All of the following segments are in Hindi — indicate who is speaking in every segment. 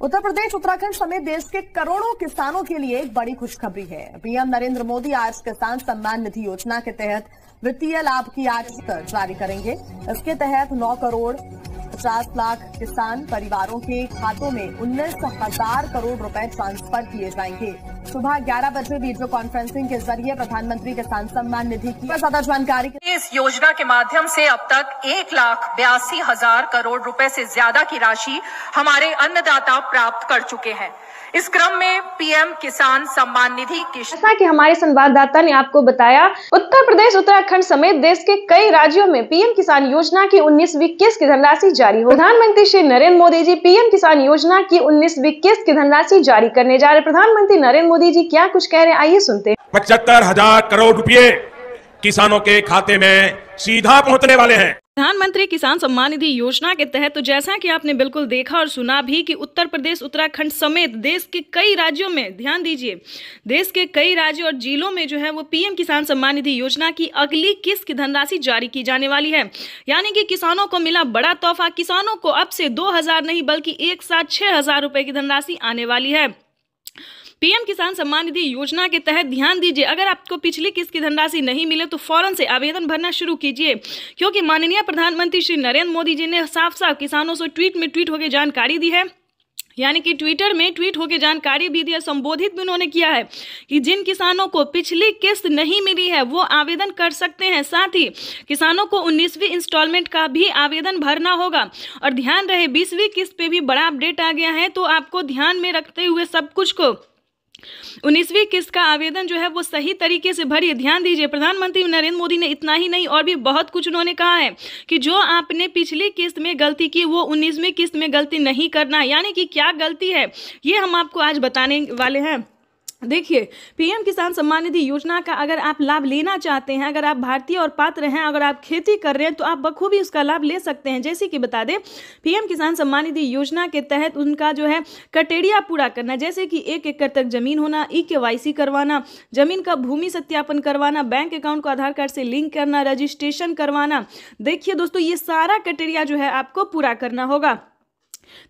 Speaker 1: उत्तर प्रदेश उत्तराखंड समेत देश के करोड़ों किसानों के लिए एक बड़ी खुशखबरी है। पीएम नरेंद्र मोदी आज किसान सम्मान निधि योजना के तहत वित्तीय लाभ की आज जारी करेंगे। इसके तहत 9 करोड़ 50 लाख किसान परिवारों के खातों में 19,000 करोड़ रुपए ट्रांसफर किए जाएंगे। सुबह 11 बजे वीडियो कॉन्फ्रेंसिंग के जरिए प्रधानमंत्री किसान सम्मान निधि की ज्यादा जानकारी।
Speaker 2: इस योजना के माध्यम से अब तक 1,82,000 करोड़ रुपए से ज्यादा की राशि हमारे अन्नदाता प्राप्त कर चुके हैं। इस क्रम में पीएम किसान सम्मान निधि की,
Speaker 3: जैसा कि हमारे संवाददाता ने आपको बताया, उत्तर प्रदेश उत्तराखंड समेत देश के कई राज्यों में पीएम किसान योजना की 19वीं किस्त की धनराशि जारी हो। प्रधानमंत्री श्री नरेंद्र मोदी जी पीएम किसान योजना की 19वीं किस्त की धनराशि जारी करने जा रहे। प्रधानमंत्री नरेंद्र मोदी जी क्या कुछ कह रहे हैं, आइए सुनते हैं।
Speaker 4: 75,000 करोड़ रुपए किसानों के खाते में सीधा पहुंचने वाले हैं।
Speaker 5: प्रधानमंत्री किसान सम्मान निधि योजना के तहत तो जैसा कि आपने बिल्कुल देखा और सुना भी कि उत्तर प्रदेश उत्तराखंड समेत देश के कई राज्यों में, ध्यान दीजिए, देश के कई राज्यों और जिलों में जो है वो पीएम किसान सम्मान निधि योजना की अगली किस्त की धनराशि जारी की जाने वाली है। यानी कि किसानों को मिला बड़ा तोहफा। किसानों को अब से 2,000 नहीं बल्कि एक साथ 6,000 रुपए की धनराशि आने वाली है। पीएम किसान सम्मान निधि योजना के तहत ध्यान दीजिए, अगर आपको पिछली किस्त की धनराशि नहीं मिले तो फौरन से आवेदन भरना शुरू कीजिए, क्योंकि माननीय प्रधानमंत्री श्री नरेंद्र मोदी जी ने साफ साफ किसानों से ट्वीट होकर जानकारी दी है। यानी कि ट्विटर में ट्वीट होकर जानकारी भी दी है, संबोधित भी उन्होंने किया है कि जिन किसानों को पिछली किस्त नहीं मिली है वो आवेदन कर सकते हैं। साथ ही किसानों को 19वीं इंस्टॉलमेंट का भी आवेदन भरना होगा। और ध्यान रहे 20वीं किस्त पे भी बड़ा अपडेट आ गया है, तो आपको ध्यान में रखते हुए सब कुछ को 19वीं किस्त का आवेदन जो है वो सही तरीके से भरिए। ध्यान दीजिए, प्रधानमंत्री नरेंद्र मोदी ने इतना ही नहीं और भी बहुत कुछ उन्होंने कहा है कि जो आपने पिछली किस्त में गलती की वो 19वीं किस्त में गलती नहीं करना। यानी कि क्या गलती है ये हम आपको आज बताने वाले हैं। देखिए, पीएम किसान सम्मान निधि योजना का अगर आप लाभ लेना चाहते हैं, अगर आप भारतीय और पात्र हैं, अगर आप खेती कर रहे हैं तो आप बखूबी उसका लाभ ले सकते हैं। जैसे कि बता दें, पीएम किसान सम्मान निधि योजना के तहत उनका जो है क्राइटेरिया पूरा करना, जैसे कि 1 एकड़ तक जमीन होना, KYC करवाना, जमीन का भूमि सत्यापन करवाना, बैंक अकाउंट को आधार कार्ड से लिंक करना, रजिस्ट्रेशन करवाना। देखिए दोस्तों, ये सारा क्राइटेरिया जो है आपको पूरा करना होगा,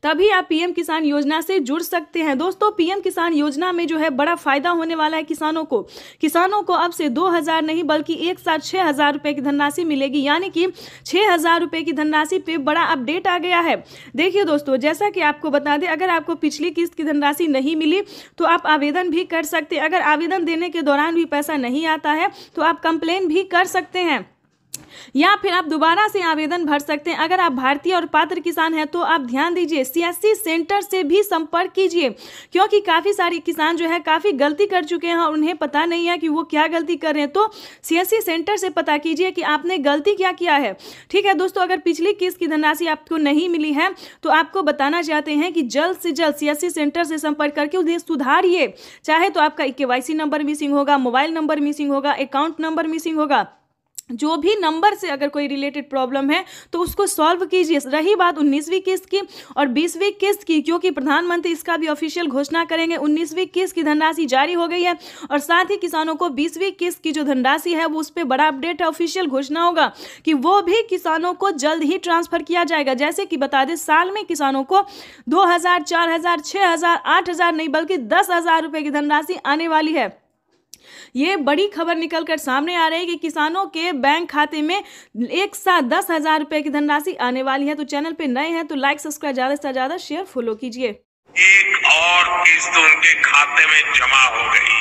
Speaker 5: तभी आप पीएम किसान योजना से जुड़ सकते हैं। दोस्तों, पीएम किसान योजना में जो है बड़ा फायदा होने वाला है किसानों को अब से 2,000 नहीं बल्कि एक साथ 6,000 रुपए की धनराशि मिलेगी। यानी कि 6,000 रुपए की धनराशि पे बड़ा अपडेट आ गया है। देखिए दोस्तों, जैसा कि आपको बता दें, अगर आपको पिछली किस्त की धनराशि नहीं मिली तो आप आवेदन भी कर सकते हैं। अगर आवेदन देने के दौरान भी पैसा नहीं आता है तो आप कंप्लेन भी कर सकते हैं, या फिर आप दोबारा से आवेदन भर सकते हैं। अगर आप भारतीय और पात्र किसान हैं तो आप ध्यान दीजिए, CSC सेंटर से भी संपर्क कीजिए, क्योंकि काफ़ी सारे किसान जो है काफ़ी गलती कर चुके हैं और उन्हें पता नहीं है कि वो क्या गलती कर रहे हैं। तो CSC सेंटर से पता कीजिए कि आपने गलती क्या किया है। ठीक है दोस्तों, अगर पिछली किस्त की धनराशि आपको नहीं मिली है तो आपको बताना चाहते हैं कि जल्द से जल्द CSC सेंटर से संपर्क करके उन्हें सुधारिए। चाहे तो आपका KYC नंबर मिसिंग होगा, मोबाइल नंबर मिसिंग होगा, अकाउंट नंबर मिसिंग होगा, जो भी नंबर से अगर कोई रिलेटेड प्रॉब्लम है तो उसको सॉल्व कीजिए। रही बात 19वीं किस्त की और 20वीं किस्त की, क्योंकि प्रधानमंत्री इसका भी ऑफिशियल घोषणा करेंगे। 19वीं किस्त की धनराशि जारी हो गई है और साथ ही किसानों को 20वीं किस्त की जो धनराशि है वो उस पर बड़ा अपडेट है, ऑफिशियल घोषणा होगा कि वो भी किसानों को जल्द ही ट्रांसफर किया जाएगा। जैसे कि बता दें, साल में किसानों को 2,000, 4,000, 6,000, 8,000 नहीं बल्कि 10,000 रुपए की धनराशि आने वाली है। ये बड़ी खबर निकलकर सामने आ रही है कि किसानों के बैंक खाते में एक साथ 10,000 रुपए की धनराशि आने वाली है। तो चैनल पे नए हैं तो लाइक, सब्सक्राइब, ज्यादा से ज्यादा शेयर, फॉलो कीजिए।
Speaker 6: एक और किस्त उनके खाते में जमा हो गई।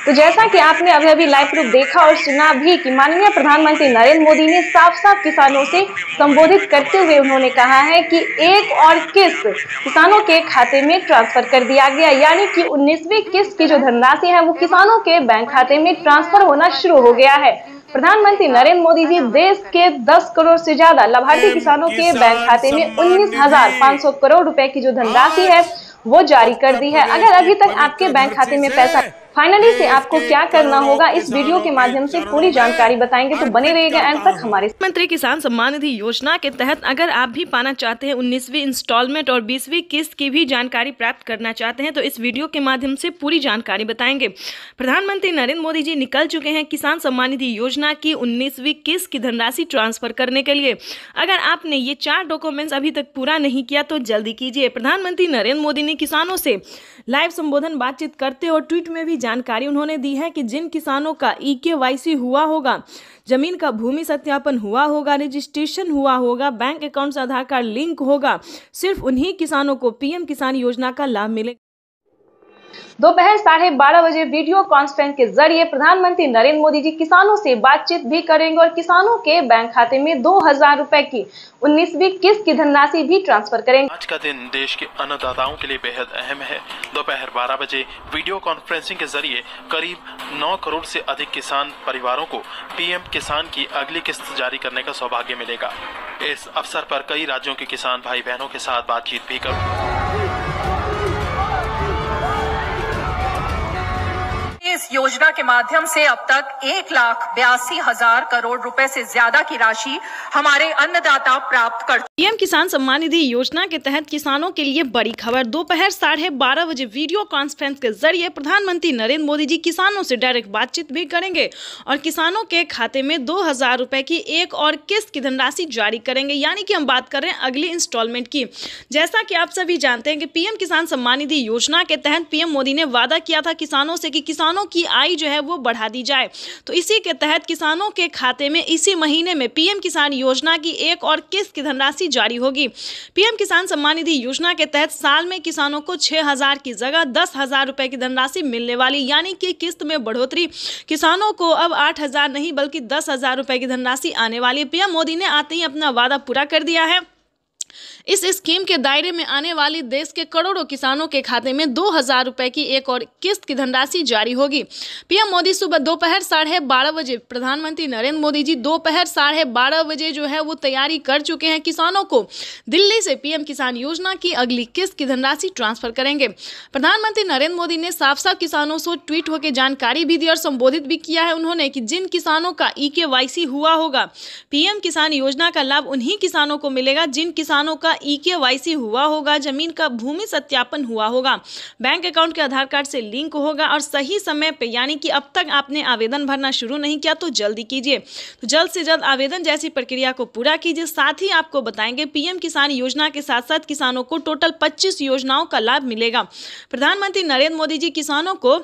Speaker 3: तो जैसा कि आपने अभी लाइव प्रूफ देखा और सुना भी कि माननीय प्रधानमंत्री नरेंद्र मोदी ने साफ साफ किसानों से संबोधित करते हुए उन्होंने कहा है कि एक और किस्त किसानों के खाते में ट्रांसफर कर दिया गया। यानी कि 19वीं किस्त की जो धनराशि है वो किसानों के बैंक खाते में ट्रांसफर होना शुरू हो गया है। प्रधानमंत्री नरेंद्र मोदी जी देश के 10 करोड़ से ज्यादा लाभार्थी किसानों के बैंक खाते में 19,500 करोड़ रुपए की जो धनराशि है वो जारी कर दी है। अगर अभी तक आपके बैंक खाते में पैसा फाइनली से आपको क्या करना होगा इस वीडियो के माध्यम से पूरी जानकारी बताएंगे, तो बने रहिएगा एंड तक हमारे।
Speaker 5: प्रधानमंत्री किसान सम्मान निधि योजना के तहत अगर आप भी पाना चाहते हैं 19वीं इंस्टॉलमेंट और 20वीं किस्त की भी जानकारी प्राप्त करना चाहते हैं तो इस वीडियो के माध्यम से पूरी जानकारी बताएंगे। प्रधानमंत्री नरेंद्र मोदी जी निकल चुके हैं किसान सम्मान निधि योजना की 19वीं किस्त की धनराशि ट्रांसफर करने के लिए। अगर आपने ये 4 डॉक्यूमेंट्स अभी तक पूरा नहीं किया तो जल्दी कीजिए। प्रधानमंत्री नरेंद्र मोदी ने किसानों से लाइव संबोधन बातचीत करते और ट्वीट में भी जानकारी उन्होंने दी है कि जिन किसानों का EKYC हुआ होगा, जमीन का भूमि सत्यापन हुआ होगा, रजिस्ट्रेशन हुआ होगा, बैंक अकाउंट से आधार कार्ड लिंक होगा, सिर्फ उन्हीं किसानों को PM किसान योजना का लाभ मिलेगा।
Speaker 3: दोपहर 12:30 बजे वीडियो कॉन्फ्रेंस के जरिए प्रधानमंत्री नरेंद्र मोदी जी किसानों से बातचीत भी करेंगे और किसानों के बैंक खाते में 2000 रुपए की 19वीं किस्त की धनराशि भी ट्रांसफर करेंगे।
Speaker 7: आज का दिन देश के अन्नदाताओं के लिए बेहद अहम है। दोपहर 12 बजे वीडियो कॉन्फ्रेंसिंग के जरिए करीब 9 करोड़ से अधिक किसान परिवारों को PM किसान की अगली किस्त जारी करने का सौभाग्य मिलेगा। इस अवसर पर कई राज्यों के किसान भाई बहनों के साथ बातचीत भी करेंगे।
Speaker 2: इस योजना के माध्यम से अब तक 1,82,000 करोड़ रुपए से ज्यादा की राशि हमारे अन्नदाता प्राप्त कर।
Speaker 5: PM किसान सम्मान निधि योजना के तहत किसानों के लिए बड़ी खबर। दोपहर 12:30 बजे वीडियो कॉन्फ्रेंस के जरिए प्रधानमंत्री नरेंद्र मोदी जी किसानों से डायरेक्ट बातचीत भी करेंगे और किसानों के खाते में 2000 रुपए की एक और किस्त की धनराशि जारी करेंगे। यानी कि हम बात कर रहे हैं अगली इंस्टॉलमेंट की। जैसा कि आप सभी जानते हैं कि PM किसान सम्मान निधि योजना के तहत PM मोदी ने वादा किया था किसानों से कि किसानों की आय जो है वो बढ़ा दी जाए। तो इसी के तहत किसानों के खाते में इसी महीने में PM किसान योजना की एक और किस्त की धनराशि जारी होगी। PM किसान सम्मान निधि योजना के तहत साल में किसानों को 6000 की जगह 10,000 रुपए की धनराशि मिलने वाली, यानी कि किस्त में बढ़ोतरी। किसानों को अब 8,000 नहीं बल्कि 10,000 रुपए की धनराशि आने वाली है। PM मोदी ने आते ही अपना वादा पूरा कर दिया है। इस स्कीम के दायरे में आने वाली देश के करोड़ों किसानों के खाते में 2000 रुपए की एक और किस्त की धनराशि जारी होगी। PM मोदी सुबह दोपहर 12:30 बजे, प्रधानमंत्री नरेंद्र मोदी जी दोपहर 12:30 बजे जो है वो तैयारी कर चुके हैं। किसानों को दिल्ली से PM किसान योजना की अगली किस्त की धनराशि ट्रांसफर करेंगे। प्रधानमंत्री नरेंद्र मोदी ने साफ साफ किसानों से ट्वीट होकर जानकारी भी दी और संबोधित भी किया है उन्होंने कि जिन किसानों का EKYC हुआ होगा, PM किसान योजना का लाभ उन्हीं किसानों को मिलेगा जिन किसानों का EKYC हुआ होगा, जमीन का भूमि सत्यापन हुआ होगा, बैंक अकाउंट के आधार कार्ड से लिंक होगा और सही समय पे, यानी कि अब तक आपने आवेदन भरना शुरू नहीं किया तो जल्दी कीजिए। तो जल्द से जल्द आवेदन जैसी प्रक्रिया को पूरा कीजिए। साथ ही आपको बताएंगे PM किसान योजना के साथ साथ किसानों को टोटल 25 योजनाओं का लाभ मिलेगा। प्रधानमंत्री नरेंद्र मोदी जी किसानों को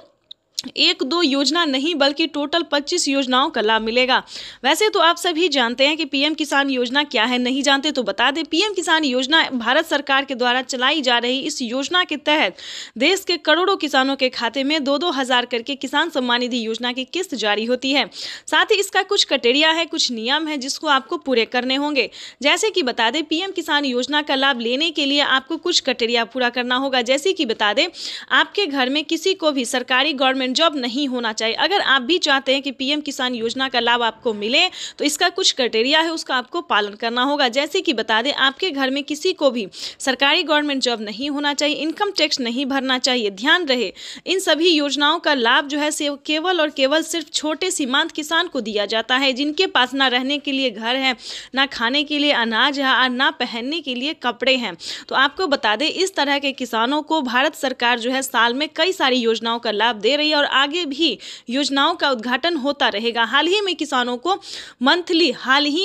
Speaker 5: 1-2 योजना नहीं बल्कि टोटल 25 योजनाओं का लाभ मिलेगा। वैसे तो आप सभी जानते हैं कि PM किसान योजना क्या है, नहीं जानते तो बता दें। PM किसान योजना भारत सरकार के द्वारा चलाई जा रही इस योजना के तहत देश के करोड़ों किसानों के खाते में 2-2 हज़ार करके किसान सम्मान निधि योजना की किस्त जारी होती है। साथ ही इसका कुछ क्राइटेरिया है, कुछ नियम है जिसको आपको पूरे करने होंगे। जैसे कि बता दें, PM किसान योजना का लाभ लेने के लिए आपको कुछ क्राइटेरिया पूरा करना होगा। जैसे कि बता दें, आपके घर में किसी को भी सरकारी गवर्नमेंट जॉब नहीं होना चाहिए। अगर आप भी चाहते हैं कि PM किसान योजना का लाभ आपको मिले तो इसका कुछ क्राइटेरिया है, उसका आपको पालन करना होगा। जैसे कि बता दें, आपके घर में किसी को भी सरकारी गवर्नमेंट जॉब नहीं होना चाहिए, इनकम टैक्स नहीं भरना चाहिए। ध्यान रहे, इन सभी योजनाओं का लाभ जो है केवल और केवल सिर्फ छोटे सीमांत किसान को दिया जाता है, जिनके पास ना रहने के लिए घर है, ना खाने के लिए अनाज है और ना पहनने के लिए कपड़े हैं। तो आपको बता दें, इस तरह के किसानों को भारत सरकार जो है साल में कई सारी योजनाओं का लाभ दे रही है और आगे भी योजनाओं का उद्घाटन होता रहेगा। हाल ही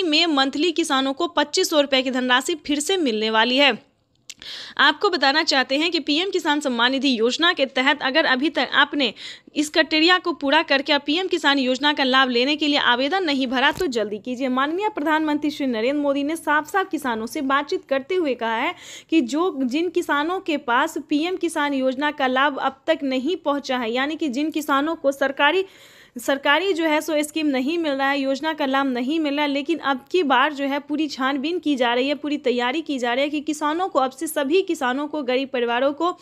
Speaker 5: में मंथली किसानों को 2500 रुपए की धनराशि फिर से मिलने वाली है। आपको बताना चाहते हैं कि PM किसान सम्मान निधि योजना के तहत अगर अभी तक आपने इस क्राइटेरिया को पूरा करके PM किसान योजना का लाभ लेने के लिए आवेदन नहीं भरा तो जल्दी कीजिए। माननीय प्रधानमंत्री श्री नरेंद्र मोदी ने साफ साफ किसानों से बातचीत करते हुए कहा है कि जिन किसानों के पास PM किसान योजना का लाभ अब तक नहीं पहुंचा है, यानी कि जिन किसानों को सरकारी सरकारी जो है सो स्कीम नहीं मिल रहा है, योजना का लाभ नहीं मिल रहा है, लेकिन अब की बार जो है पूरी छानबीन की जा रही है, पूरी तैयारी की जा रही है कि किसानों को, अब से सभी किसानों को, गरीब परिवारों को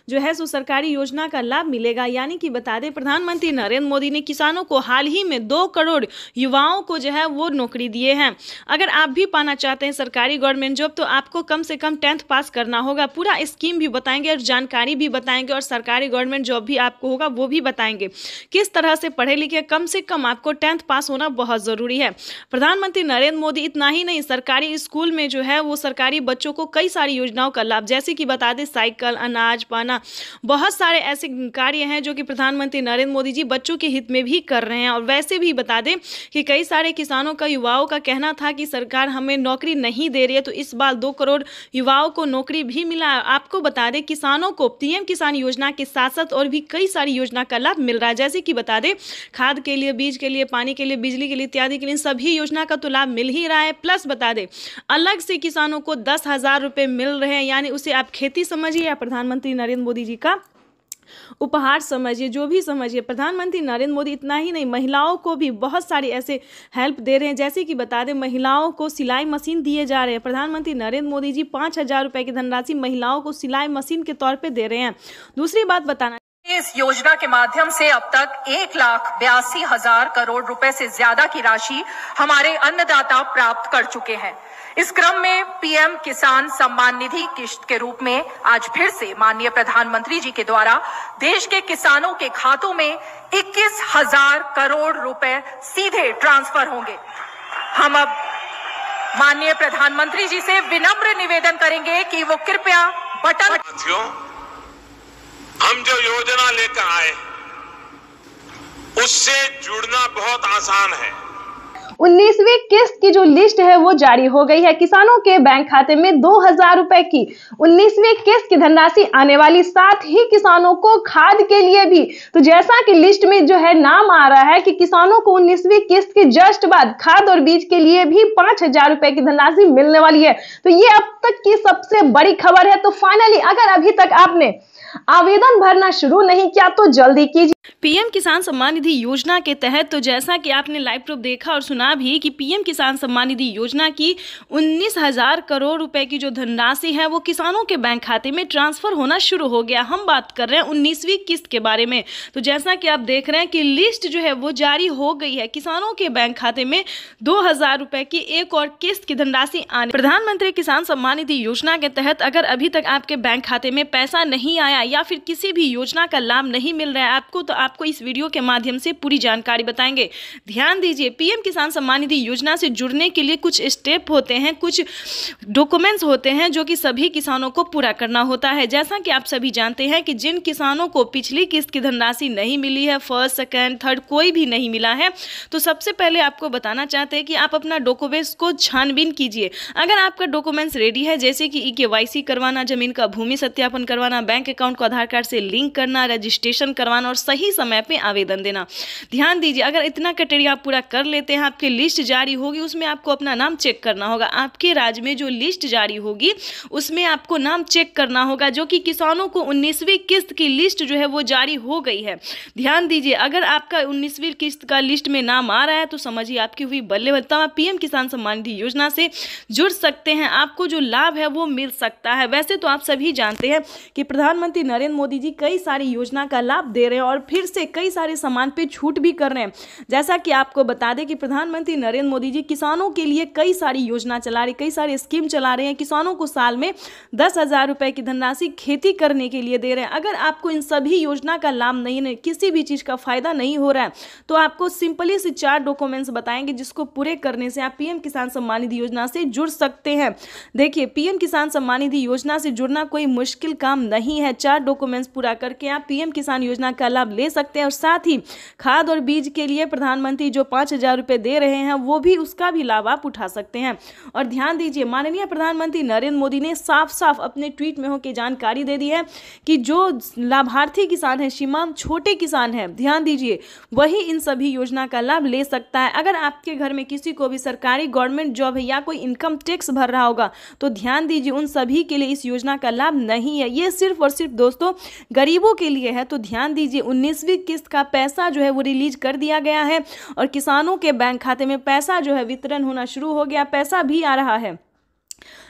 Speaker 5: जो है सो सरकारी योजना का लाभ मिलेगा। यानी कि बता दें, प्रधानमंत्री नरेंद्र मोदी ने किसानों को हाल ही में 2 करोड़ युवाओं को जो है वो नौकरी दिए हैं। अगर आप भी पाना चाहते हैं सरकारी गवर्नमेंट जॉब तो आपको कम से कम 10th पास करना होगा। पूरा स्कीम भी बताएंगे और जानकारी भी बताएंगे और सरकारी गवर्नमेंट जॉब भी आपको होगा वो भी बताएंगे। किस तरह से पढ़े लिखे, कम से कम आपको 10th पास होना बहुत ज़रूरी है। प्रधानमंत्री नरेंद्र मोदी इतना ही नहीं, सरकारी स्कूल में जो है वो सरकारी बच्चों को कई सारी योजनाओं का लाभ, जैसे कि बता दें साइकिल, अनाज, पाना, बहुत सारे ऐसे कार्य हैं जो कि प्रधानमंत्री नरेंद्र मोदी जी बच्चों के हित में भी कर रहे हैं। और वैसे भी बता दें कि कई सारे किसानों का, युवाओं का कहना था कि सरकार हमें नौकरी नहीं दे रही है, तो इस बार 2 करोड़ युवाओं को नौकरी भी मिला। आपको बता दें किसानों को पीएम किसान योजना के साथ साथ और भी कई सारी योजना का लाभ मिल रहा है, जैसे कि बता दें खाद के लिए, बीज के लिए, पानी के लिए, बिजली के लिए इत्यादि के लिए सभी योजना का तो लाभ मिल ही रहा है। प्लस बता दें अलग से किसानों को 10,000 रुपये मिल रहे हैं, यानी उसे आप खेती समझिए या प्रधानमंत्री नरेंद्र मोदी जी का उपहार समझिए, जो भी समझिए। प्रधानमंत्री नरेंद्र मोदी इतना ही नहीं, महिलाओं को भी बहुत सारी ऐसे हेल्प दे रहे हैं, जैसे कि बता दें महिलाओं को सिलाई मशीन दिए जा रहे हैं। प्रधानमंत्री नरेंद्र मोदी जी 5,000 रुपये की धनराशि महिलाओं को सिलाई मशीन के तौर पर दे रहे हैं। दूसरी बात बताना,
Speaker 2: इस योजना के माध्यम से अब तक 1,82,000 करोड़ रुपए से ज्यादा की राशि हमारे अन्नदाता प्राप्त कर चुके हैं। इस क्रम में पीएम किसान सम्मान निधि किश्त के रूप में आज फिर से माननीय प्रधानमंत्री जी के द्वारा देश के किसानों के खातों में 21,000 करोड़ रुपए सीधे ट्रांसफर होंगे। हम अब माननीय प्रधानमंत्री जी से विनम्र निवेदन करेंगे कि वो कृपया बटन।
Speaker 6: हम जो योजना लेकर आए उससे जुड़ना बहुत आसान है।
Speaker 3: 19वीं किस्त की जो लिस्ट है वो जारी हो गई है। किसानों के बैंक खाते में 2,000 रुपए की 19वीं किस्त की धनराशि आने वाली, साथ ही किसानों को खाद के लिए भी। तो जैसा कि लिस्ट में जो है नाम आ रहा है कि किसानों को 19वीं किस्त के जस्ट बाद खाद और बीज के लिए भी 5,000 रुपए की धनराशि मिलने वाली है। तो ये अब तक की सबसे बड़ी खबर है। तो फाइनली अगर अभी तक आपने आवेदन भरना शुरू नहीं किया तो जल्दी कीजिए।
Speaker 5: पीएम किसान सम्मान निधि योजना के तहत, तो जैसा कि आपने लाइव प्रूफ देखा और सुना भी कि पीएम किसान सम्मान निधि योजना की 19,000 करोड़ रुपए की जो धनराशि है वो किसानों के बैंक खाते में ट्रांसफर होना शुरू हो गया। हम बात कर रहे हैं 19वीं किस्त के बारे में। तो जैसा कि आप देख रहे हैं कि लिस्ट जो है वो जारी हो गई है। किसानों के बैंक खाते में 2,000 रुपए की एक और किस्त की धनराशि आने। प्रधानमंत्री किसान सम्मान निधि योजना के तहत अगर अभी तक आपके बैंक खाते में पैसा नहीं आया या फिर किसी भी योजना का लाभ नहीं मिल रहा है आपको, तो आपको इस वीडियो के माध्यम से पूरी जानकारी बताएंगे। ध्यान दीजिए, पीएम किसान सम्मान निधि योजना से जुड़ने के लिए कुछ स्टेप होते हैं, कुछ डॉक्यूमेंट्स होते हैं जो कि सभी किसानों को पूरा करना होता है। जैसा कि आप सभी जानते हैं कि जिन किसानों को पिछली किस्त की धनराशि नहीं मिली है, फर्स्ट, सेकंड, थर्ड कोई भी नहीं मिला है, तो सबसे पहले आपको बताना चाहते हैं कि आप अपना डॉक्यूमेंट्स को छानबीन कीजिए। अगर आपका डॉक्यूमेंट्स रेडी है, जैसे कि KYC करवाना, जमीन का भूमि सत्यापन करवाना, बैंक अकाउंट को आधार कार्ड से लिंक करना, रजिस्ट्रेशन करवाना और सही समय पे आवेदन देना। ध्यान दीजिए, अगर इतना क्राइटेरिया आप पूरा कर लेते हैं, आपकी लिस्ट जारी होगी, उसमें आपको अपना नाम चेक करना होगा। आपके राज्य में जो लिस्ट जारी होगी उसमें आपको नाम चेक करना होगा, जो कि किसानों को 19वीं किस्त की लिस्ट जो है वो जारी हो गई है। ध्यान दीजिए, अगर आपका 19वीं किस्त का लिस्ट में नाम आ रहा है तो समझिए आपकी हुई बल्ले बल्ले। आप पीएम किसान सम्मान निधि योजना से जुड़ सकते हैं, आपको जो लाभ है वो मिल सकता है। वैसे तो आप सभी जानते हैं कि प्रधानमंत्री नरेंद्र मोदी जी कई सारी योजना का लाभ दे रहे हैं और फिर से कई सारे सामान पे छूट भी कर रहे हैं। जैसा कि आपको बता दें कि प्रधानमंत्री नरेंद्र मोदी जी किसानों के लिए कई सारी योजना चला रहे, कई सारी स्कीम चला रहे हैं। किसानों को साल में 10,000 रुपए की धनराशि खेती करने के लिए दे रहे हैं। अगर आपको इन सभी योजना का लाभ नहीं, किसी भी चीज का फायदा नहीं हो रहा है, तो आपको सिंपली से 4 डॉक्यूमेंट्स बताएंगे जिसको पूरे करने से आप पीएम किसान सम्मान निधि योजना से जुड़ सकते हैं। देखिए, पीएम किसान सम्मान निधि योजना से जुड़ना कोई मुश्किल काम नहीं है। 4 डॉक्यूमेंट्स पूरा करके आप पीएम किसान योजना का लाभ ले सकते हैं। और साथ ही खाद और बीज के लिए प्रधानमंत्री जो 5,000 रुपए दे रहे हैं वो भी उसका भी लाभ आप उठा सकते हैं। और ध्यान दीजिए, माननीय प्रधानमंत्री नरेंद्र मोदी ने साफ साफ अपने ट्वीट में होकर जानकारी दे दी है कि जो लाभार्थी किसान है, सीमांत छोटे किसान हैं, ध्यान दीजिए, वही इन सभी योजना का लाभ ले सकता है। अगर आपके घर में किसी को भी सरकारी गवर्नमेंट जॉब है या कोई इनकम टैक्स भर रहा होगा तो ध्यान दीजिए, उन सभी के लिए इस योजना का लाभ नहीं है। ये सिर्फ और सिर्फ दोस्तों गरीबों के लिए है। तो ध्यान दीजिए, 19वीं किस्त का पैसा जो है वो रिलीज कर दिया गया है और किसानों के बैंक खाते में पैसा जो है वितरण होना शुरू हो गया, पैसा भी आ रहा है।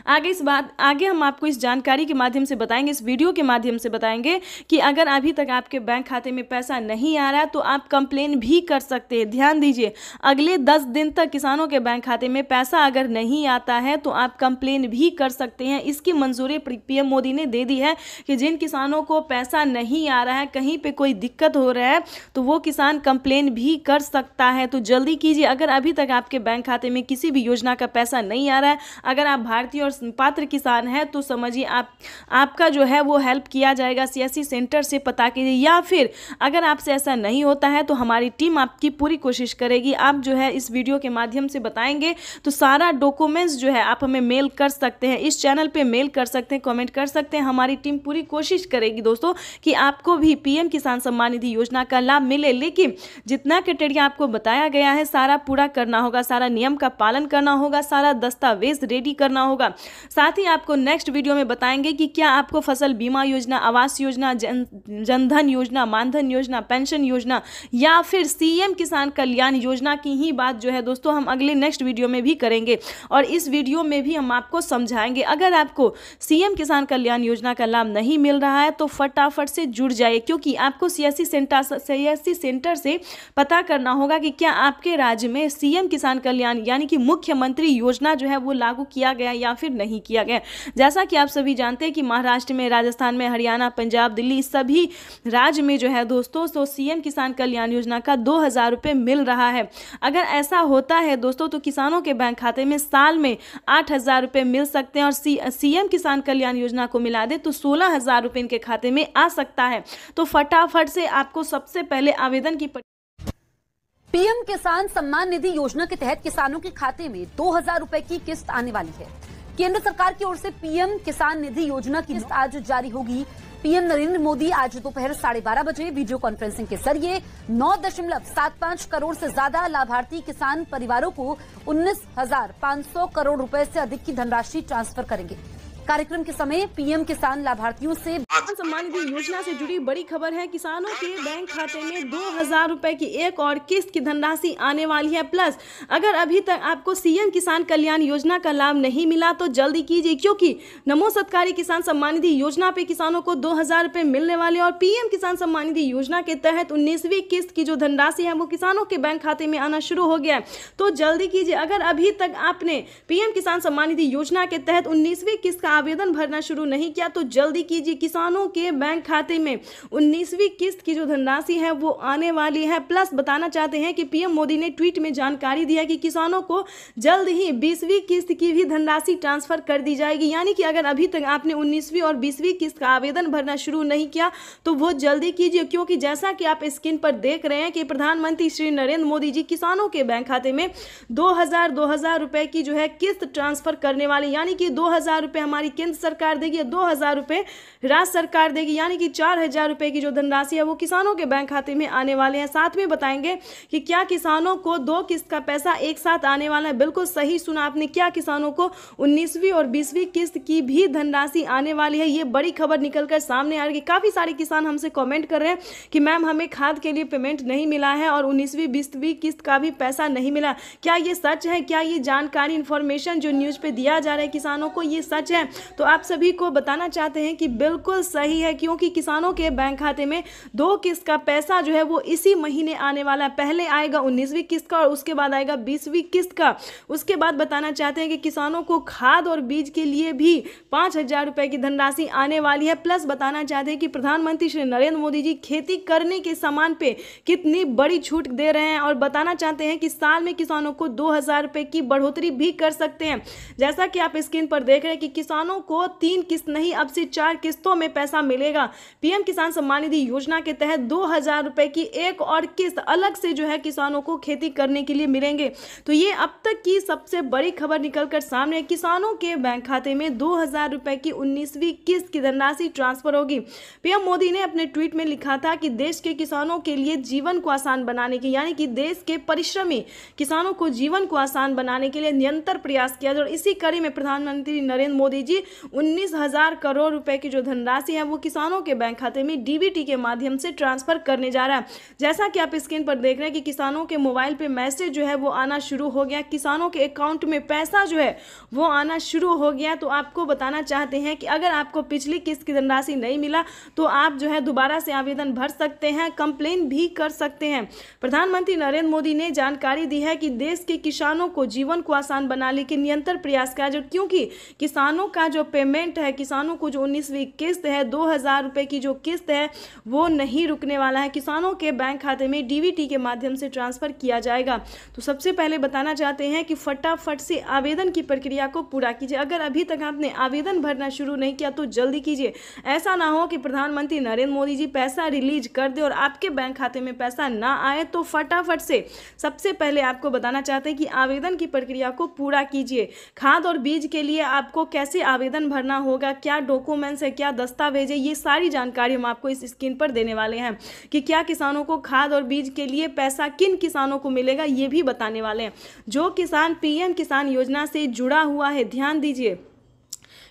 Speaker 5: आगे हम आपको इस जानकारी के माध्यम से बताएंगे, इस वीडियो के माध्यम से बताएंगे कि अगर अभी तक आपके बैंक खाते में पैसा नहीं आ रहा है तो आप कंप्लेन भी कर सकते हैं। ध्यान दीजिए, अगले 10 दिन तक किसानों के बैंक खाते में पैसा अगर नहीं आता है तो आप कंप्लेन भी कर सकते हैं। इसकी मंजूरी पीएम मोदी ने दे दी है कि जिन किसानों को पैसा नहीं आ रहा है, कहीं पर कोई दिक्कत हो रहा है तो वो किसान कंप्लेन भी कर सकता है। तो जल्दी कीजिए, अगर अभी तक आपके बैंक खाते में किसी भी योजना का पैसा नहीं आ रहा है, अगर आप भारतीय और पात्र किसान है तो समझिए आपका जो है वो हेल्प किया जाएगा। सीएससी सेंटर से पता कीजिए, या फिर अगर आपसे ऐसा नहीं होता है तो हमारी टीम आपकी पूरी कोशिश करेगी। आप जो है इस वीडियो के माध्यम से बताएंगे तो सारा डॉक्यूमेंट्स जो है आप हमें मेल कर सकते हैं, इस चैनल पे मेल कर सकते हैं, कमेंट कर सकते हैं। हमारी टीम पूरी कोशिश करेगी दोस्तों कि आपको भी पीएम किसान सम्मान निधि योजना का लाभ मिले, लेकिन जितना क्राइटेरिया आपको बताया गया है सारा पूरा करना होगा, सारा नियम का पालन करना होगा, सारा दस्तावेज रेडी करना होगा। साथ ही आपको नेक्स्ट वीडियो में बताएंगे कि क्या आपको फसल बीमा योजना, आवास योजना, जनधन योजना, मानधन योजना, पेंशन योजना या फिर सीएम किसान कल्याण योजना की ही बात जो है दोस्तों हम अगले नेक्स्ट वीडियो में भी करेंगे। और इस वीडियो में भी हम आपको समझाएंगे, अगर आपको सीएम किसान कल्याण योजना का लाभ नहीं मिल रहा है तो फटाफट से जुड़ जाइए, क्योंकि आपको सीएससी सेंटर से पता करना होगा कि क्या आपके राज्य में सीएम किसान कल्याण यानी कि मुख्यमंत्री योजना जो है वो लागू किया गया या फिर नहीं किया गया। जैसा कि आप सभी जानते हैं कि महाराष्ट्र में, राजस्थान में, हरियाणा, पंजाब, दिल्ली सभी राज्य में जो है दोस्तों तो सीएम किसान कल्याण योजना का 2000 रुपये मिल रहा है। अगर ऐसा होता है दोस्तों तो किसानों के बैंक खाते में साल में 8000 रुपये मिल सकते हैं और सीएम किसान कल्याण योजना को मिला दे तो 16000 रुपये इनके खाते में आ सकता है। तो फटाफट से आपको सबसे पहले आवेदन की
Speaker 8: पीएम किसान सम्मान निधि योजना के तहत किसानों के खाते में 2000 रुपए की किस्त आने वाली है। केंद्र सरकार की ओर से पीएम किसान निधि योजना की किस्त आज जारी होगी। पीएम नरेंद्र मोदी आज दोपहर 12:30 बजे वीडियो कॉन्फ्रेंसिंग के जरिए 9.75 करोड़ से ज्यादा लाभार्थी किसान परिवारों को 19,500 करोड़ रुपए से अधिक की धनराशि ट्रांसफर करेंगे। कार्यक्रम के समय पीएम किसान लाभार्थियों से
Speaker 5: सम्मान निधि योजना से जुड़ी बड़ी खबर है। किसानों के बैंक खाते में 2000 रुपए की एक और किस्त की धनराशि आने वाली है। प्लस अगर अभी तक आपको सीएम किसान कल्याण योजना का लाभ नहीं मिला तो जल्दी कीजिए, क्योंकि नमो सत्कारी किसान सम्मान निधि योजना पे किसानों को 2000 रुपए मिलने वाले और पीएम किसान सम्मान निधि योजना के तहत 19वीं किस्त की जो धनराशि है वो किसानों के बैंक खाते में आना शुरू हो गया है। तो जल्दी कीजिए, अगर अभी तक आपने पीएम किसान सम्मान निधि योजना के तहत 19वीं किस्त का आवेदन भरना शुरू नहीं किया तो जल्दी कीजिए। किसानों के बैंक खाते में 19वीं किस्त की जो धनराशि है वो आने वाली है। प्लस बताना चाहते हैं कि पीएम मोदी ने ट्वीट में जानकारी दिया कि किसानों को जल्द ही 20वीं किस्त की भी धनराशि ट्रांसफर कर दी जाएगी। यानी कि अगर अभी तक आपने 19वीं और 20वीं किस्त का आवेदन भरना शुरू नहीं किया तो वो जल्दी कीजिए, क्योंकि जैसा कि आप स्क्रीन पर देख रहे हैं कि प्रधानमंत्री श्री नरेंद्र मोदी जी किसानों के बैंक खाते में 2000 रुपए की जो है किस्त ट्रांसफर करने वाले, यानी कि 2000 रुपए हमारी केंद्र सरकार देगी, 2000 रुपए राज्य सरकार देगी, यानी कि 4000 रुपए की जो धनराशि है वो किसानों के बैंक खाते में आने वाले हैं। साथ में बताएंगे कि क्या किसानों को 2 किस्त का पैसा एक साथ आने वाला है। बिल्कुल सही सुना आपने, क्या किसानों को 19वीं और 20वीं किस्त की भी धनराशि आने वाली है। ये बड़ी खबर निकलकर सामने आ रही है। काफी सारे किसान हमसे कमेंट कर रहे हैं कि मैम हमें खाद के लिए पेमेंट नहीं मिला है और 19वीं 20वीं किस्त का भी पैसा नहीं मिला। क्या ये सच है? क्या ये जानकारी इन्फॉर्मेशन जो न्यूज पे दिया जा रहा है किसानों को ये सच है? तो आप सभी को बताना चाहते हैं कि बिल्कुल सही है, क्योंकि किसानों के बैंक खाते में 2 किस्त का पैसा जो है वो इसी महीने आने वाला है। पहले आएगा 19वीं किस्त का और उसके बाद आएगा 20वीं किस्त का। उसके बाद बताना चाहते हैं कि किसानों को खाद और बीज के लिए भी 5000 रुपए की धनराशि आने वाली है। प्लस बताना चाहते हैं कि प्रधानमंत्री श्री नरेंद्र मोदी जी खेती करने के सामान पे कितनी बड़ी छूट दे रहे हैं और बताना चाहते हैं कि साल में किसानों को 2000 रुपए की बढ़ोतरी भी कर सकते हैं। जैसा कि आप स्क्रीन पर देख रहे हैं कि किसानों को 3 किस्त नहीं अब से 4 किस्तों में पैसा मिलेगा। पीएम किसान सम्मान निधि योजना के तहत 2000 रुपए की एक और किस्त अलग से जो है किसानों को खेती करने के लिए मिलेंगे। तो ये अब तक की सबसे बड़ी खबर निकलकर सामने, किसानों के बैंक खाते में 2000 रुपए की 19वीं किस्त की धनराशि ट्रांसफर होगी। पीएम मोदी ने अपने ट्वीट में लिखा था कि देश के किसानों के लिए जीवन को आसान बनाने के, यानी कि देश के परिश्रमी किसानों को जीवन को आसान बनाने के लिए निरंतर प्रयास किया जाए। और इसी कड़ी में प्रधानमंत्री नरेंद्र मोदी जी 19,000 करोड़ रुपए की जो धनराशि है वो किसानों के बैंक खाते में डीबीटी के माध्यम से ट्रांसफर करने जा रहा है। जैसा कि आप स्क्रीन पर देख रहे हैं कि किसानों के मोबाइल पे मैसेज जो है वो आना शुरू हो गया, किसानों के अकाउंट में पैसा जो है वो आना शुरू हो गया। तो आपको बताना चाहते हैं कि अगर आपको पिछली किस्त की धनराशि नहीं मिला तो आप जो है दोबारा से आवेदन भर सकते हैं, कंप्लेन भी कर सकते हैं। प्रधानमंत्री नरेंद्र मोदी ने जानकारी दी है कि देश के किसानों को जीवन को आसान बनाने के निरंतर प्रयास किया जाए, क्योंकि किसानों का जो पेमेंट है, किसानों को जो 19वीं किस्त है 2000 रुपए की जो किस्त है वो नहीं रुकने वाला है, किसानों के बैंक खाते में डीबीटी के माध्यम से ट्रांसफर किया जाएगा। तो सबसे पहले बताना चाहते हैं कि फटाफट से आवेदन की प्रक्रिया को पूरा कीजिए। अगर अभी तक आपने आवेदन भरना शुरू नहीं किया तो जल्दी कीजिए। ऐसा ना हो कि प्रधानमंत्री नरेंद्र मोदी जी पैसा रिलीज कर दे और आपके बैंक खाते में पैसा ना आए। तो फटाफट से सबसे पहले आपको बताना चाहते हैं कि आवेदन की प्रक्रिया को पूरा कीजिए। खाद और बीज के लिए आपको कैसे आवेदन भरना होगा, क्या डॉक्यूमेंट्स है, क्या दस्तावेज है, ये सारी जानकारी हम आपको इस स्क्रीन पर देने वाले हैं। कि क्या किसानों को खाद और बीज के लिए पैसा किन किसानों को मिलेगा ये भी बताने वाले हैं। जो किसान पीएम किसान योजना से जुड़ा हुआ है, ध्यान दीजिए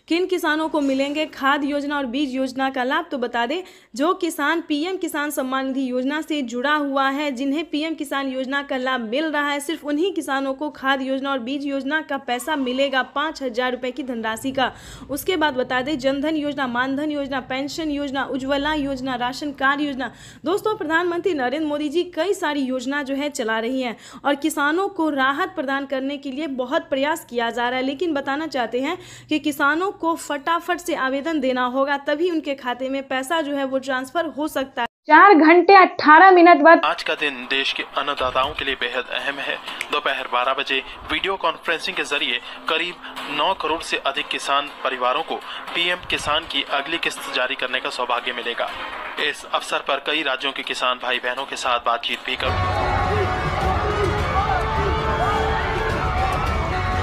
Speaker 5: किन किसानों को मिलेंगे खाद योजना और बीज योजना का लाभ। तो बता दें, जो किसान पीएम किसान सम्मान निधि योजना से जुड़ा हुआ है, जिन्हें पीएम किसान योजना का लाभ मिल रहा है, सिर्फ उन्हीं किसानों को खाद योजना और बीज योजना का पैसा मिलेगा 5000 रुपए की धनराशि का। उसके बाद बता दें, जनधन योजना, मानधन योजना, पेंशन योजना, उज्ज्वला योजना, राशन कार्ड योजना। दोस्तों, प्रधानमंत्री नरेंद्र मोदी जी कई सारी योजना जो है चला रही हैं और किसानों को राहत प्रदान करने के लिए बहुत प्रयास किया जा रहा है। लेकिन बताना चाहते हैं कि किसानों को फटाफट से आवेदन देना होगा, तभी उनके खाते में पैसा जो है वो ट्रांसफर हो सकता है।
Speaker 3: 4 घंटे 18 मिनट बाद
Speaker 7: आज का दिन देश के अन्नदाताओं के लिए बेहद अहम है। दोपहर 12 बजे वीडियो कॉन्फ्रेंसिंग के जरिए करीब 9 करोड़ से अधिक किसान परिवारों को पीएम किसान की अगली किस्त जारी करने का सौभाग्य मिलेगा। इस अवसर पर कई राज्यों के किसान भाई बहनों के साथ बातचीत भी करूंगा।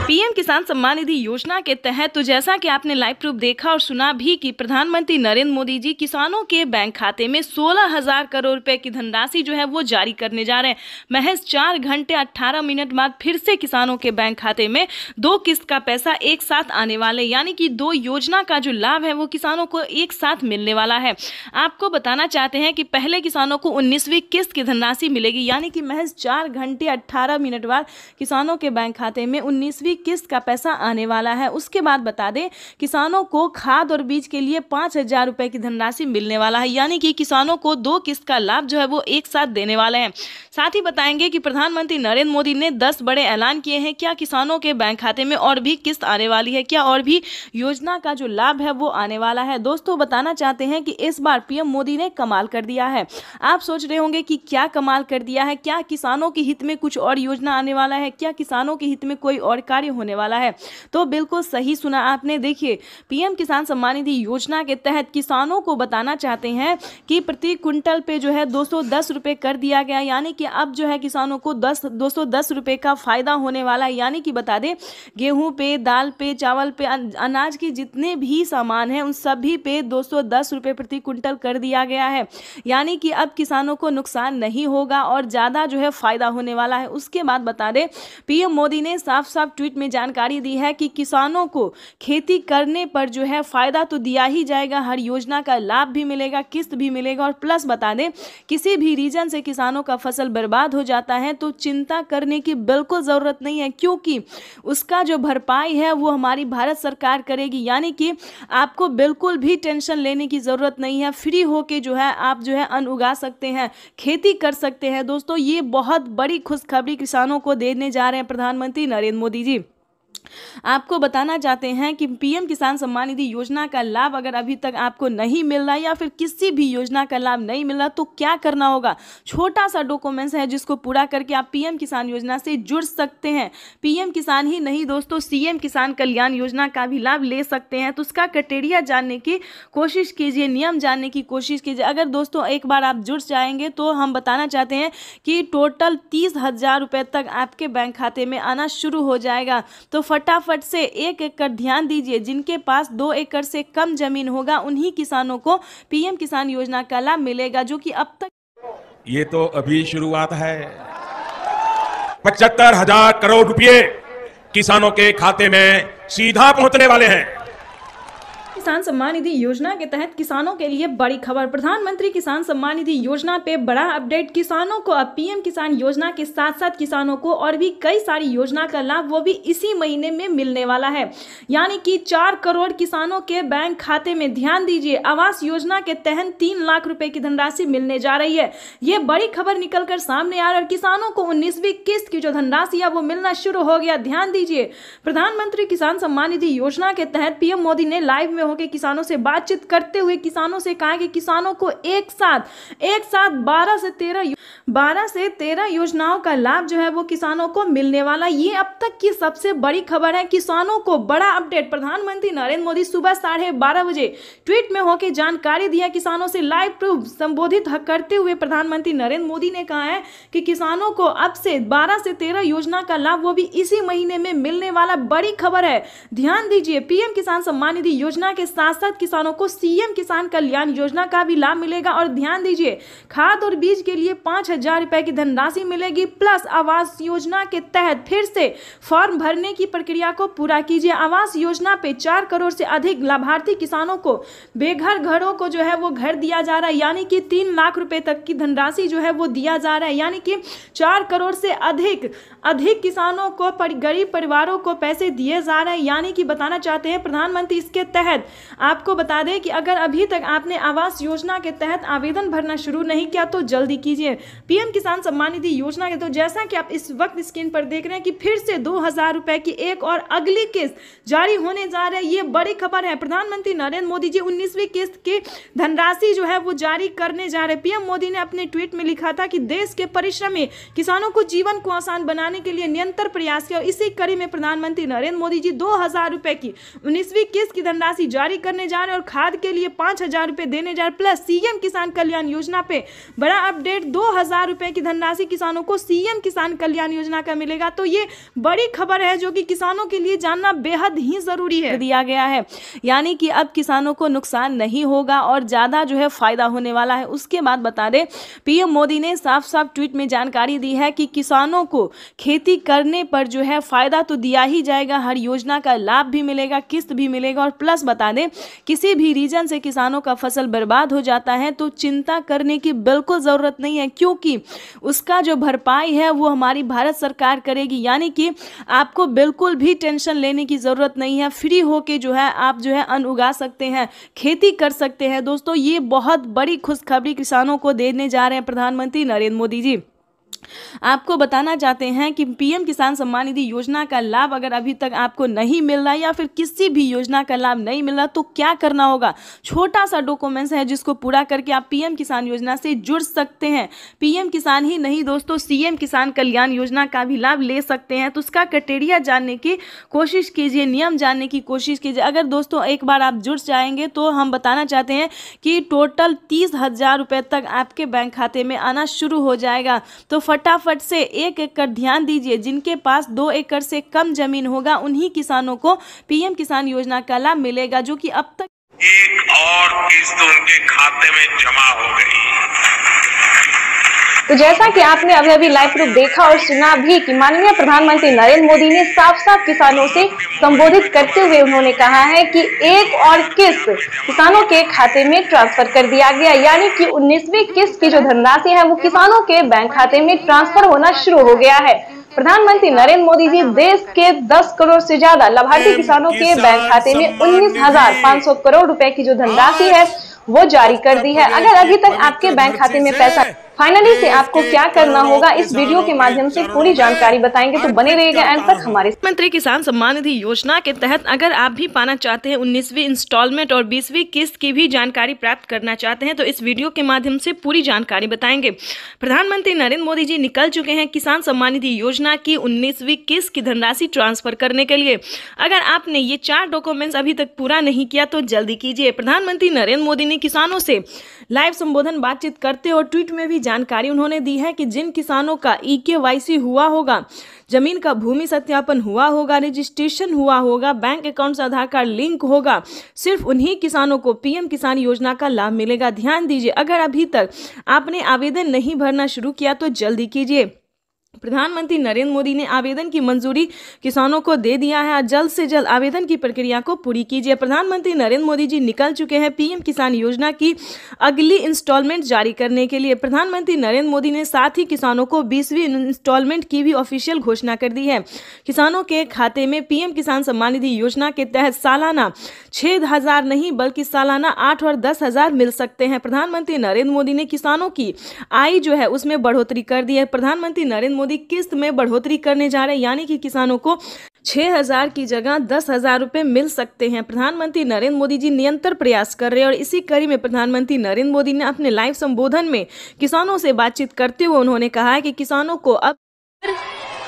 Speaker 5: पीएम किसान सम्मान निधि योजना के तहत तो जैसा कि आपने लाइव प्रूफ देखा और सुना भी कि प्रधानमंत्री नरेंद्र मोदी जी किसानों के बैंक खाते में 16,000 करोड़ रुपए की धनराशि जो है वो जारी करने जा रहे हैं। महज 4 घंटे 18 मिनट बाद फिर से किसानों के बैंक खाते में 2 किस्त का पैसा एक साथ आने वाले, यानी कि 2 योजना का जो लाभ है वो किसानों को एक साथ मिलने वाला है। आपको बताना चाहते हैं कि पहले किसानों को 19वीं किस्त की धनराशि मिलेगी, यानी कि महज 4 घंटे 18 मिनट बाद किसानों के बैंक खाते में 19वीं किस्त का पैसा आने वाला है। उसके बाद बता दें, किसानों को खाद और बीज के लिए 5000 रुपए की धनराशि मिलने वाला है, यानी कि किसानों को 2 किस्त का लाभ जो है वो एक साथ देने वाले हैं। साथ ही बताएंगे कि प्रधानमंत्री नरेंद्र मोदी ने 10 बड़े ऐलान किए हैं। क्या किसानों के बैंक खाते में और भी किस्त आने वाली है, क्या और भी योजना का जो लाभ है वो आने वाला है। दोस्तों, बताना चाहते हैं कि इस बार पीएम मोदी ने कमाल कर दिया है। आप सोच रहे होंगे कि क्या कमाल कर दिया है, क्या किसानों के हित में कुछ और योजना आने वाला है, क्या किसानों के हित में कोई और कार्य होने वाला है। तो बिल्कुल सही सुना आपने। देखिए, पीएम किसान सम्मान निधि योजना के तहत किसानों को बताना चाहते हैं कि प्रति क्विंटल पे जो है 210 रुपए कर दिया गया, यानी कि अब जो है किसानों को 210 रुपए का फायदा होने वाला है। यानी कि बता दें, गेहूं पे, दाल पे, चावल पे, अनाज के जितने भी सामान हैं उन सभी पे 210 रुपए प्रति क्विंटल कर दिया गया है, यानी कि अब किसानों को नुकसान नहीं होगा और ज्यादा जो है फायदा होने वाला है। उसके बाद बता दें, पीएम मोदी ने साफ साफ ट्वीट में जानकारी दी है कि किसानों को खेती करने पर जो है फायदा तो दिया ही जाएगा, हर योजना का लाभ भी मिलेगा, किस्त भी मिलेगा और प्लस बता दें, किसी भी रीजन से किसानों का फसल बर्बाद हो जाता है तो चिंता करने की बिल्कुल जरूरत नहीं है, क्योंकि उसका जो भरपाई है वो हमारी भारत सरकार करेगी। यानी कि आपको बिल्कुल भी टेंशन लेने की जरूरत नहीं है, फ्री होके जो है आप जो है अन्न उगा सकते हैं, खेती कर सकते हैं। दोस्तों, ये बहुत बड़ी खुशखबरी किसानों को देने जा रहे हैं प्रधानमंत्री नरेंद्र मोदी जी। आपको बताना चाहते हैं कि पीएम किसान सम्मान निधि योजना का लाभ अगर अभी तक आपको नहीं मिल रहा या फिर किसी भी योजना का लाभ नहीं मिल रहा तो क्या करना होगा। छोटा सा डॉक्यूमेंट्स है जिसको पूरा करके आप पीएम किसान योजना से जुड़ सकते हैं। पीएम किसान ही नहीं दोस्तों, सीएम किसान कल्याण योजना का भी लाभ ले सकते हैं। तो उसका क्राइटेरिया जानने की कोशिश कीजिए, नियम जानने की कोशिश कीजिए। अगर दोस्तों एक बार आप जुड़ जाएंगे तो हम बताना चाहते हैं कि टोटल 30,000 रुपये तक आपके बैंक खाते में आना शुरू हो जाएगा। तो फटाफट से 1 एकड़ ध्यान दीजिए। जिनके पास 2 एकड़ से कम जमीन होगा उन्हीं किसानों को पीएम किसान योजना का लाभ मिलेगा, जो कि अब तक
Speaker 4: ये तो अभी शुरुआत है। 75,000 करोड़ रुपए किसानों के खाते में सीधा पहुंचने वाले हैं।
Speaker 5: किसान सम्मान निधि योजना के तहत किसानों के लिए बड़ी खबर। प्रधानमंत्री किसान सम्मान निधि योजना पे बड़ा अपडेट। किसानों को अब पीएम किसान योजना के साथ साथ किसानों को और भी कई सारी योजना का लाभ वो भी इसी महीने में मिलने वाला है। यानी कि 4 करोड़ किसानों के बैंक खाते में, ध्यान दीजिए, आवास योजना के तहत 3 लाख रुपए की धनराशि मिलने जा रही है। ये बड़ी खबर निकलकर सामने आ रही है। किसानों को 19वीं किस्त की जो धनराशि है वो मिलना शुरू हो गया। ध्यान दीजिए, प्रधानमंत्री किसान सम्मान निधि योजना के तहत पीएम मोदी ने लाइव में के किसानों से बातचीत करते हुए किसानों से कहा कि किसानों को एक साथ 12 से 13 योजनाओं का लाभ जो है वो किसानों को मिलने वाला। ये अब तक की सबसे बड़ी खबर है। किसानों को बड़ा अपडेट। प्रधानमंत्री नरेंद्र मोदी सुबह 12:30 बजे ट्वीट में होकर जानकारी दी है। किसानों से लाइव प्रूफ संबोधित करते हुए प्रधानमंत्री नरेंद्र मोदी ने कहा है कि किसानों को अब से 12 से 13 योजना का लाभ वो भी इसी महीने में मिलने वाला। बड़ी खबर है, ध्यान दीजिए। पीएम किसान सम्मान निधि योजना के साथ साथ किसानों को सीएम किसान कल्याण योजना का भी लाभ मिलेगा। और ध्यान दीजिए, खाद और बीज के लिए 5,000 रुपए की धनराशि मिलेगी। प्लस आवास योजना के तहत फिर से फॉर्म भरने की प्रक्रिया को पूरा कीजिए। आवास योजना पे 4 करोड़ से अधिक लाभार्थी किसानों को बेघर घरों को जो है वो घर दिया जा रहा है। यानी कि 3 लाख रुपए तक की धनराशि जो है वो दिया जा रहा है। यानी कि 4 करोड़ से अधिक किसानों को, गरीब परिवारों को पैसे दिए जा रहे हैं। यानी कि बताना चाहते हैं प्रधानमंत्री इसके तहत आपको बता दें कि अगर अभी तक आपने आवास योजना के तहत आवेदन भरना शुरू नहीं किया तो जल्दी कीजिए। पीएम किसान सम्मान निधि योजना के तो जैसा कि आप इस वक्त स्क्रीन पर देख रहे हैं कि फिर से 2,000 रुपए की एक और अगली किस्त जारी होने जा रही है। ये बड़ी खबर है। प्रधानमंत्री नरेंद्र मोदी जी 19वीं किस्त की धनराशि जो है वो जारी करने जा रहे हैं। पीएम मोदी ने अपने ट्वीट में लिखा था कि देश के परिश्रमी किसानों को जीवन को आसान बनाने के लिए निरंतर प्रयास किया। इसी कड़ी में प्रधानमंत्री नरेंद्र मोदी जी 2,000 रुपए की 19वीं किस्त की धनराशि जारी करने जा रहे हैं और खाद के लिए 5,000 रुपए देने जा रहे। प्लस सीएम किसान कल्याण योजना पे बड़ा अपडेट। 2,000 रुपए की धनराशि किसानों को सीएम किसान कल्याण योजना का मिलेगा। तो ये बड़ी खबर है जो कि किसानों के लिए जानना बेहद ही जरूरी है। दिया गया है, यानी कि अब किसानों को नुकसान नहीं होगा और ज्यादा जो है फायदा होने वाला है। उसके बाद बता दें, पीएम मोदी ने साफ साफ ट्वीट में जानकारी दी है कि किसानों को खेती करने पर जो है फायदा तो दिया ही जाएगा, हर योजना का लाभ भी मिलेगा, किस्त भी मिलेगा। और प्लस बता दें, किसी भी रीजन से किसानों का फसल बर्बाद हो जाता है तो चिंता करने की बिल्कुल जरूरत नहीं है, क्योंकि उसका जो भरपाई है वो हमारी भारत सरकार करेगी। यानी कि आपको बिल्कुल भी टेंशन लेने की जरूरत नहीं है। फ्री होके जो है आप जो है अन्न उगा सकते हैं, खेती कर सकते हैं। दोस्तों, ये बहुत बड़ी खुशखबरी किसानों को देने जा रहे हैं प्रधानमंत्री नरेंद्र मोदी जी। आपको बताना चाहते हैं कि पीएम किसान सम्मान निधि योजना का लाभ अगर अभी तक आपको नहीं मिल रहा या फिर किसी भी योजना का लाभ नहीं मिल रहा तो क्या करना होगा। छोटा सा डॉक्यूमेंट्स है जिसको पूरा करके आप पीएम किसान योजना से जुड़ सकते हैं। पीएम किसान ही नहीं दोस्तों, सीएम किसान कल्याण योजना का भी लाभ ले सकते हैं। तो उसका क्राइटेरिया जानने की कोशिश कीजिए, नियम जानने की कोशिश कीजिए। अगर दोस्तों एक बार आप जुड़ जाएंगे तो हम बताना चाहते हैं कि टोटल 30,000 रुपये तक आपके बैंक खाते में आना शुरू हो जाएगा। तो फटाफट से 1 एकड़ ध्यान दीजिए। जिनके पास 2 एकड़ से कम जमीन होगा उन्हीं किसानों को पीएम किसान योजना का लाभ मिलेगा, जो कि अब तक
Speaker 6: एक और किस्त उनके खाते में जमा हो गई।
Speaker 3: तो जैसा कि आपने अभी लाइव प्रूफ देखा और सुना भी कि माननीय प्रधानमंत्री नरेंद्र मोदी ने साफ साफ किसानों से संबोधित करते हुए उन्होंने कहा है कि एक और किस्त किसानों के खाते में ट्रांसफर कर दिया गया। यानी कि 19वीं किस्त की जो धनराशि है वो किसानों के बैंक खाते में ट्रांसफर होना शुरू हो गया है। प्रधानमंत्री नरेंद्र मोदी जी देश के 10 करोड़ से ज्यादा लाभार्थी किसानों के बैंक खाते में 19,500 करोड़ रुपए की जो धनराशि है वो जारी कर दी है। अगर अभी तक आपके बैंक खाते में पैसा फाइनली से आपको क्या करना होगा इस वीडियो के माध्यम से पूरी जानकारी बताएंगे, तो बने रहिएगा एंड तक हमारे।
Speaker 5: प्रधानमंत्री किसान सम्मान निधि योजना के तहत अगर आप भी पाना चाहते हैं 19वीं इंस्टॉलमेंट और 20वीं किस्त की भी जानकारी प्राप्त करना चाहते हैं तो इस वीडियो के माध्यम से पूरी जानकारी बताएंगे। प्रधानमंत्री नरेंद्र मोदी जी निकल चुके हैं किसान सम्मान निधि योजना की 19वीं किस्त की धनराशि ट्रांसफर करने के लिए। अगर आपने ये 4 डॉक्यूमेंट्स अभी तक पूरा नहीं किया तो जल्दी कीजिए। प्रधानमंत्री नरेंद्र मोदी ने किसानों से लाइव संबोधन बातचीत करते और ट्वीट में भी जानकारी उन्होंने दी है कि जिन किसानों का eKYC हुआ होगा, जमीन का भूमि सत्यापन हुआ होगा, रजिस्ट्रेशन हुआ होगा, बैंक अकाउंट से आधार कार्ड लिंक होगा, सिर्फ उन्हीं किसानों को पीएम किसान योजना का लाभ मिलेगा। ध्यान दीजिए, अगर अभी तक आपने आवेदन नहीं भरना शुरू किया तो जल्दी कीजिए। प्रधानमंत्री नरेंद्र मोदी ने आवेदन की मंजूरी किसानों को दे दिया है। जल्द से जल्द आवेदन की प्रक्रिया को पूरी कीजिए। प्रधानमंत्री नरेंद्र मोदी जी निकल चुके हैं पीएम किसान योजना की अगली इंस्टॉलमेंट जारी करने के लिए। प्रधानमंत्री नरेंद्र मोदी ने साथ ही किसानों को 20वीं इंस्टॉलमेंट की भी ऑफिशियल घोषणा कर दी है। किसानों के खाते में पीएम किसान सम्मान निधि योजना के तहत सालाना 6,000 नहीं बल्कि सालाना 8 और 10,000 मिल सकते हैं। प्रधानमंत्री नरेंद्र मोदी ने किसानों की आय जो है उसमें बढ़ोतरी कर दी है। प्रधानमंत्री नरेंद्र मोदी किस्त में बढ़ोतरी करने जा रहे हैं, यानी कि किसानों को 6,000 की जगह 10,000 रुपए मिल सकते हैं। प्रधानमंत्री नरेंद्र मोदी जी निरंतर प्रयास कर रहे हैं और इसी कड़ी में प्रधानमंत्री नरेंद्र मोदी ने अपने लाइव संबोधन में किसानों से बातचीत करते हुए उन्होंने कहा है कि किसानों को अब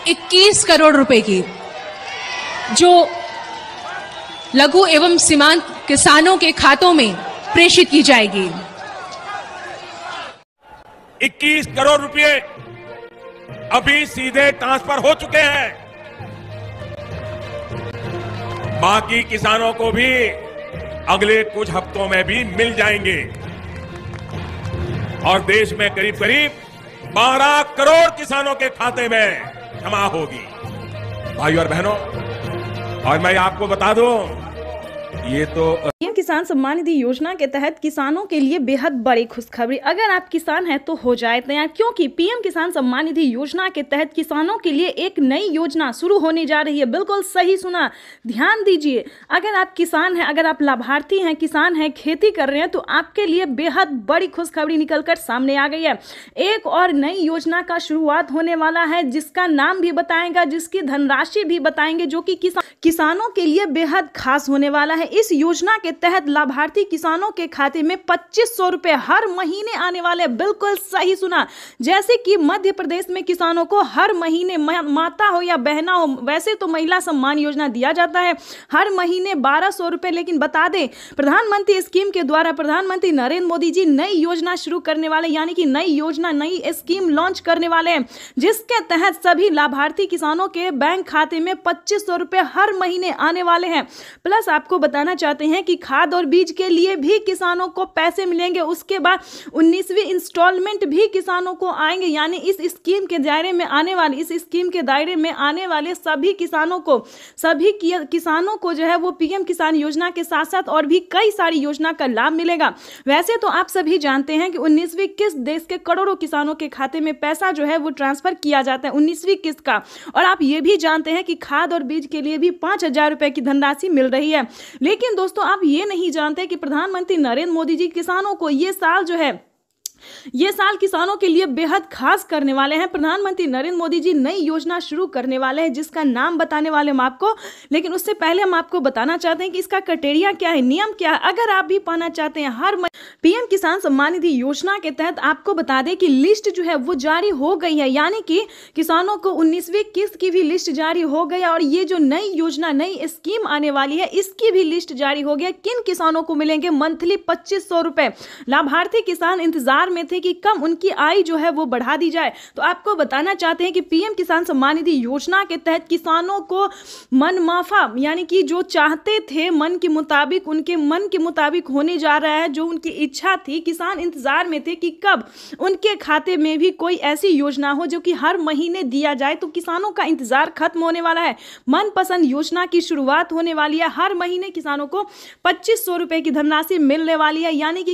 Speaker 9: 21 करोड़ रुपए की जो लघु एवं सीमांत किसानों के खातों में प्रेषित की जाएगी।
Speaker 4: 21 करोड़ रुपए अभी सीधे ट्रांसफर हो चुके हैं। बाकी किसानों को भी अगले कुछ हफ्तों में भी मिल जाएंगे और देश में करीब करीब 12 करोड़ किसानों के खाते में जमा होगी। भाइयों और बहनों, और मैं आपको बता दूं, ये तो
Speaker 5: पीएम किसान सम्मान निधि योजना के तहत किसानों के लिए बेहद बड़ी खुशखबरी। अगर आप किसान हैं तो हो जाए तैयार, क्योंकि पीएम किसान सम्मान निधि योजना के तहत किसानों के लिए एक नई योजना शुरू होने जा रही है। बिल्कुल सही सुना, ध्यान दीजिए। अगर आप किसान हैं, अगर आप लाभार्थी हैं, किसान हैं, खेती कर रहे हैं, तो आपके लिए बेहद बड़ी खुशखबरी निकलकर सामने आ गई है। एक और नई योजना का शुरुआत होने वाला है जिसका नाम भी बताएगा, जिसकी धनराशि भी बताएंगे, जो कि किसानों के लिए बेहद खास होने वाला है। इस योजना के तहत लाभार्थी किसानों के खाते में 2500 रुपए हर महीने आने वाले। बिल्कुल सही सुना, जैसे कि मध्य प्रदेश में किसानों को हर महीने, माता हो या बहना हो, वैसे तो महिला सम्मान योजना दिया जाता है हर महीने 1200 रुपए, लेकिन बता दें प्रधानमंत्री स्कीम के द्वारा प्रधानमंत्री नरेंद्र मोदी जी नई योजना शुरू करने वाले, यानी कि नई योजना, नई स्कीम लॉन्च करने वाले हैं, जिसके तहत सभी लाभार्थी किसानों के बैंक खाते में 2500 रुपए हर महीने आने वाले हैं। प्लस आपको बताना चाहते हैं कि खाद और बीज के लिए भी किसानों को पैसे मिलेंगे। उसके बाद 19वीं इंस्टॉलमेंट भी किसानों को आएंगे, यानी इस स्कीम के दायरे में आने वाले, इस स्कीम के दायरे में आने वाले सभी किसानों को जो है वो पीएम किसान योजना के साथ साथ और भी कई सारी योजना का लाभ मिलेगा। वैसे तो आप सभी जानते हैं कि 19वीं किस्त देश के करोड़ों किसानों के खाते में पैसा जो है वो ट्रांसफर किया जाता है 19वीं किस्त का। और आप ये भी जानते हैं कि खाद और बीज के लिए भी 5,000 रुपए की धनराशि मिल रही है। लेकिन दोस्तों, आप ये नहीं जानते कि प्रधानमंत्री नरेंद्र मोदी जी किसानों को ये साल किसानों के लिए बेहद खास करने वाले हैं। प्रधानमंत्री नरेंद्र मोदी जी नई योजना शुरू करने वाले हैं जिसका नाम बताने वाले हम आपको, लेकिन उससे पहले हम आपको बताना चाहते हैं कि इसका क्राइटेरिया क्या है, नियम क्या है। अगर आप भी पाना चाहते हैं हर पीएम किसान सम्मान निधि योजना के तहत, आपको बता दें कि लिस्ट जो है वो जारी हो गई है, यानी कि किसानों को 19वीं किस्त की भी लिस्ट जारी हो गई और ये जो नई योजना, नई स्कीम आने वाली है, इसकी भी लिस्ट जारी हो गया। किन किसानों को मिलेंगे मंथली 2500 रुपए। लाभार्थी किसान इंतजार में थे कि कम उनकी आय जो है वो बढ़ा दी जाए, तो आपको बताना चाहते हैं कि पीएम किसान सम्मान निधि योजना के तहत किसानों को मनमाफा, यानी कि जो चाहते थे मन के मुताबिक, उनके मन के मुताबिक होने जा रहा है, जो उनकी इच्छा थी। किसान इंतजार में थे कि कब उनके खाते में भी कोई ऐसी योजना हो जो कि हर महीने दिया जाए, तो किसानों का इंतजार खत्म होने वाला है। मनपसंद योजना की शुरुआत होने वाली है। हर महीने किसानों को 2500 रुपए की धनराशि मिलने वाली है, यानी कि